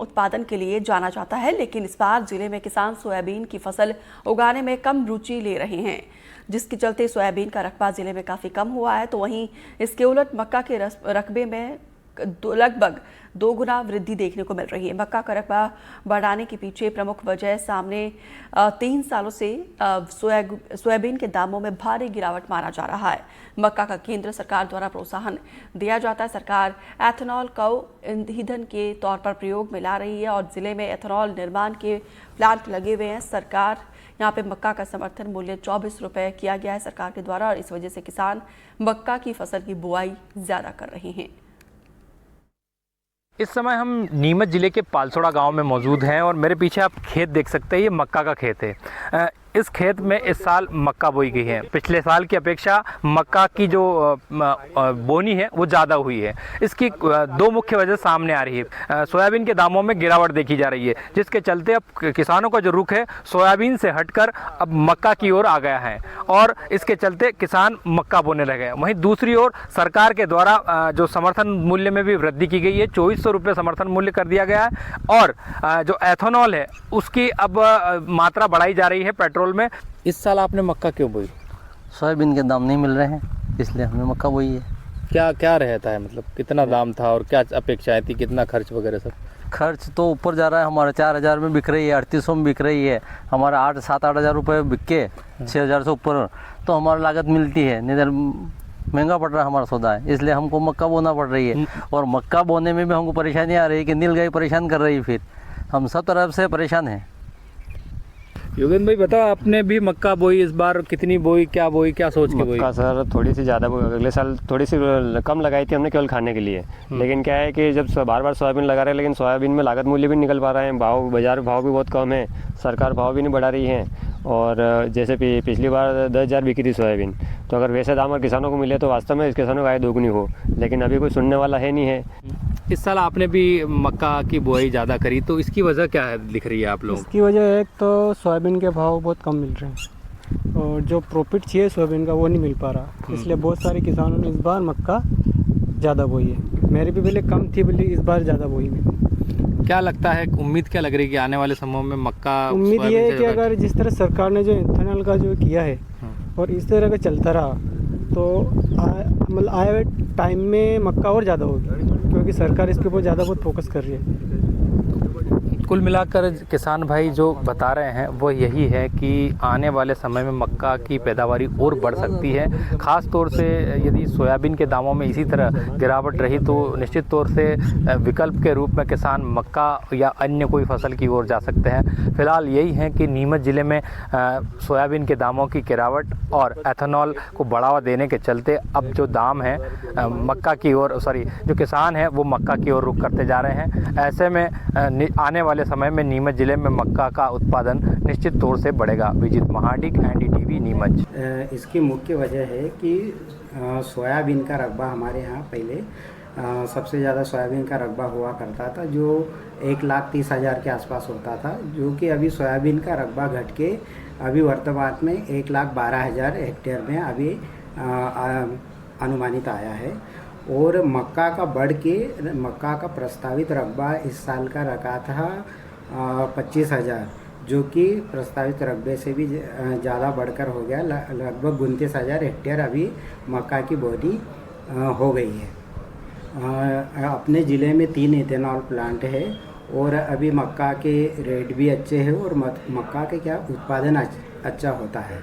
उत्पादन के लिए जाना जाता है, लेकिन इस बार जिले में किसान सोयाबीन की फसल उगाने में कम रुचि ले रहे हैं, जिसके चलते सोयाबीन का रकबा जिले में काफ़ी कम हुआ है। तो वहीं इसके उलट मक्का के रकबे में लगभग 2 गुना वृद्धि देखने को मिल रही है। मक्का का रकबा बढ़ाने के पीछे प्रमुख वजह सामने 3 सालों से सोयाबीन के दामों में भारी गिरावट माना जा रहा है। मक्का का केंद्र सरकार द्वारा प्रोत्साहन दिया जाता है। सरकार एथेनॉल को ईंधन के तौर पर प्रयोग में ला रही है और जिले में एथेनॉल निर्माण के प्लांट लगे हुए हैं। सरकार यहाँ पे मक्का का समर्थन मूल्य 24 रुपये किया गया है सरकार के द्वारा, और इस वजह से किसान मक्का की फसल की बुआई ज़्यादा कर रहे हैं। इस समय हम नीमच ज़िले के पालसोड़ा गांव में मौजूद हैं और मेरे पीछे आप खेत देख सकते हैं, ये मक्का का खेत है। इस खेत में इस साल मक्का बोई गई है। पिछले साल की अपेक्षा मक्का की जो बोनी है वो ज़्यादा हुई है। इसकी 2 मुख्य वजह सामने आ रही है। सोयाबीन के दामों में गिरावट देखी जा रही है, जिसके चलते अब किसानों का जो रुख है सोयाबीन से हटकर अब मक्का की ओर आ गया है और इसके चलते किसान मक्का बोने लगे। वहीं दूसरी ओर सरकार के द्वारा जो समर्थन मूल्य में भी वृद्धि की गई है, 2400 रुपये समर्थन मूल्य कर दिया गया है और जो एथेनॉल है उसकी अब मात्रा बढ़ाई जा रही है पेट्रोल में। इस साल आपने मक्का क्यों बोई? सोयाबीन के दाम नहीं मिल रहे हैं, इसलिए हमने मक्का बोई है। क्या क्या रहता है, मतलब कितना दाम था और क्या अपेक्षाएं थी, कितना खर्च वगैरह सब? खर्च तो ऊपर जा रहा है, हमारा 4000 में बिक रही है, 3800 में बिक रही है, हमारा 7-8 हज़ार रुपये बिक के 6000 से ऊपर तो हमारी लागत मिलती है। नहीं महंगा पड़ रहा है हमारा सौदा है, इसलिए हमको मक्का बोना पड़ रही है। और मक्का बोने में भी हमको परेशानी आ रही है कि नीलगाय परेशान कर रही है, फिर हम सब तरफ से परेशान हैं। योगेंद्र भाई बताओ, आपने भी मक्का बोई, इस बार कितनी बोई, क्या सोच के बोई? मक्का सर थोड़ी सी ज़्यादा बोई, अगले साल थोड़ी सी कम लगाई थी हमने केवल खाने के लिए। लेकिन क्या है कि जब बार बार सोयाबीन लगा रहे हैं, लेकिन सोयाबीन में लागत मूल्य भी निकल पा रहे हैं, बाज़ार भाव भी बहुत कम है, सरकार भाव भी नहीं बढ़ा रही है। और जैसे पिछली बार 10,000 बिकी थी सोयाबीन, तो अगर वैसे दाम और किसानों को मिले तो वास्तव में इस किसानों का आय दोगुनी हो, लेकिन अभी कोई सुनने वाला है नहीं है। इस साल आपने भी मक्का की बुआई ज़्यादा करी, तो इसकी वजह क्या है दिख रही है आप लोगों? इसकी वजह एक तो सोयाबीन के भाव बहुत कम मिल रहे हैं और जो प्रॉफिट चाहिए सोयाबीन का वो नहीं मिल पा रहा, इसलिए बहुत सारे किसानों ने इस बार मक्का ज़्यादा बोई है। मेरी भी पहले कम थी, बोली इस बार ज़्यादा बोई मैंने। क्या लगता है, उम्मीद क्या लग रही है कि आने वाले समय में मक्का? उम्मीद ये है कि अगर जिस तरह सरकार ने जो इथेनॉल का जो किया है और इस तरह का चलता रहा तो मतलब आए हुए टाइम में मक्का और ज़्यादा होगी, क्योंकि सरकार इसके ऊपर ज़्यादा बहुत फोकस कर रही है। कुल मिलाकर किसान भाई जो बता रहे हैं वो यही है कि आने वाले समय में मक्का की पैदावारी और बढ़ सकती है। ख़ास तौर से यदि सोयाबीन के दामों में इसी तरह गिरावट रही तो निश्चित तौर से विकल्प के रूप में किसान मक्का या अन्य कोई फसल की ओर जा सकते हैं। फिलहाल यही है कि नीमच ज़िले में सोयाबीन के दामों की गिरावट और एथेनॉल को बढ़ावा देने के चलते अब जो दाम है मक्का की ओर जो किसान हैं वो मक्का की ओर रुख करते जा रहे हैं। ऐसे में आने वाले समय में नीमच ज़िले में मक्का का उत्पादन निश्चित तौर से बढ़ेगा। विजित महाडिक, NDTV नीमच। इसकी मुख्य वजह है कि सोयाबीन का रकबा हमारे यहाँ पहले सबसे ज़्यादा सोयाबीन का रकबा हुआ करता था, जो 1,30,000 के आसपास होता था, जो कि अभी सोयाबीन का रकबा घट के अभी वर्तमान में 1,12,000 हेक्टेयर में अभी अनुमानित आया है। और मक्का का बढ़ के मक्का का प्रस्तावित रकबा इस साल का रखा था 25,000, जो कि प्रस्तावित रकबे से भी ज़्यादा बढ़कर हो गया। लगभग 29,000 हेक्टेयर अभी मक्का की बोनी हो गई है। अपने ज़िले में 3 इथेनॉल प्लांट है और अभी मक्का के रेट भी अच्छे हैं और मक्का के उत्पादन अच्छा होता है।